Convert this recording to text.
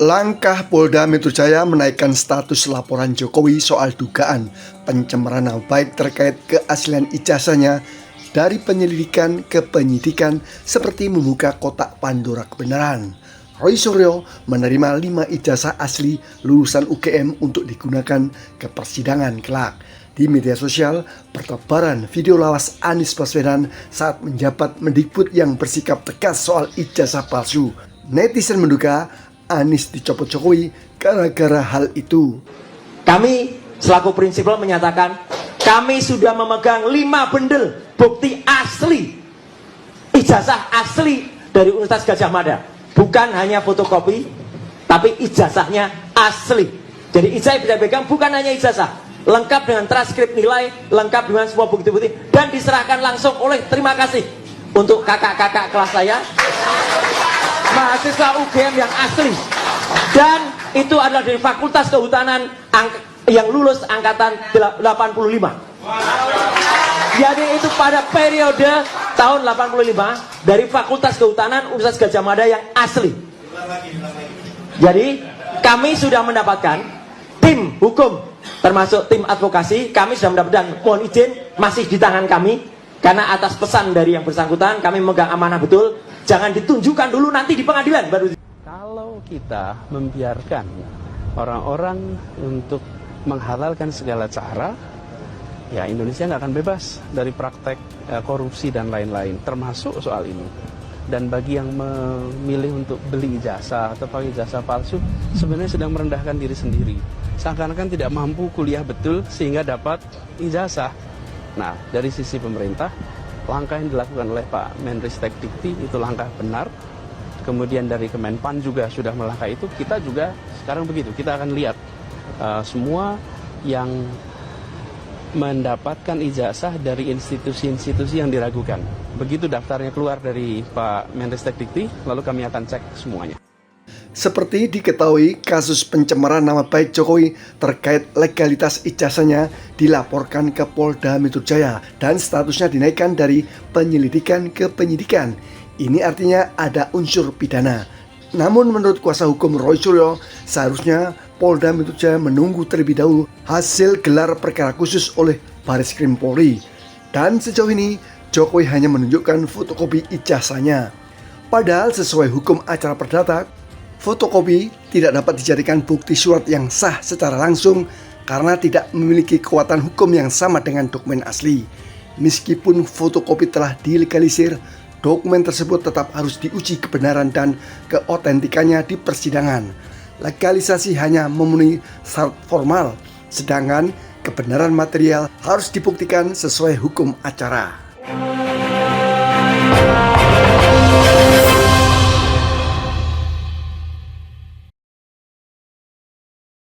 Langkah Polda Metro Jaya menaikkan status laporan Jokowi soal dugaan pencemaran nama baik terkait keaslian ijazahnya dari penyelidikan ke penyidikan seperti membuka kotak Pandora kebenaran. Roy Suryo menerima 5 ijazah asli lulusan UGM untuk digunakan ke persidangan kelak. Di media sosial, bertebaran video lawas Anies Baswedan saat menjabat Mendikbud yang bersikap tegas soal ijazah palsu. Netizen menduga Anies dicopot Jokowi gara-gara hal itu. Kami selaku prinsipal menyatakan kami sudah memegang 5 bendel bukti asli, ijazah asli dari Universitas Gadjah Mada. Bukan hanya fotokopi, tapi ijazahnya asli. Jadi ijazah bisa pegang bukan hanya ijazah, lengkap dengan transkrip nilai, lengkap dengan semua bukti-bukti, dan diserahkan langsung oleh, terima kasih untuk kakak-kakak kelas saya, mahasiswa UGM yang asli. Dan itu adalah dari Fakultas Kehutanan yang lulus angkatan 85. Jadi itu pada periode tahun 85 dari Fakultas Kehutanan Universitas Gadjah Mada yang asli. Jadi kami sudah mendapatkan tim hukum termasuk tim advokasi, kami sudah mendapatkan, mohon izin masih di tangan kami karena atas pesan dari yang bersangkutan kami memegang amanah betul. Jangan ditunjukkan dulu, nanti di pengadilan baru. Kalau kita membiarkan orang-orang untuk menghalalkan segala cara, ya Indonesia nggak akan bebas dari praktek korupsi dan lain-lain, termasuk soal ini. Dan bagi yang memilih untuk beli ijazah atau pakai ijazah palsu, sebenarnya sedang merendahkan diri sendiri. Seakan-akan tidak mampu kuliah betul sehingga dapat ijazah. Nah, dari sisi pemerintah, langkah yang dilakukan oleh Pak Menristek Dikti itu langkah benar. Kemudian dari Kemenpan juga sudah melangkah itu. Kita juga sekarang begitu. Kita akan lihat semua yang mendapatkan ijazah dari institusi-institusi yang diragukan. Begitu daftarnya keluar dari Pak Menristek Dikti, lalu kami akan cek semuanya. Seperti diketahui, kasus pencemaran nama baik Jokowi terkait legalitas ijazahnya dilaporkan ke Polda Metro Jaya dan statusnya dinaikkan dari penyelidikan ke penyidikan. Ini artinya ada unsur pidana. Namun menurut kuasa hukum Roy Suryo, seharusnya Polda Metro Jaya menunggu terlebih dahulu hasil gelar perkara khusus oleh Bareskrim Polri. Dan sejauh ini, Jokowi hanya menunjukkan fotokopi ijazahnya. Padahal sesuai hukum acara perdata, fotokopi tidak dapat dijadikan bukti surat yang sah secara langsung karena tidak memiliki kekuatan hukum yang sama dengan dokumen asli. Meskipun fotokopi telah dilegalisir, dokumen tersebut tetap harus diuji kebenaran dan keotentikannya di persidangan. Legalisasi hanya memenuhi syarat formal, sedangkan kebenaran material harus dibuktikan sesuai hukum acara.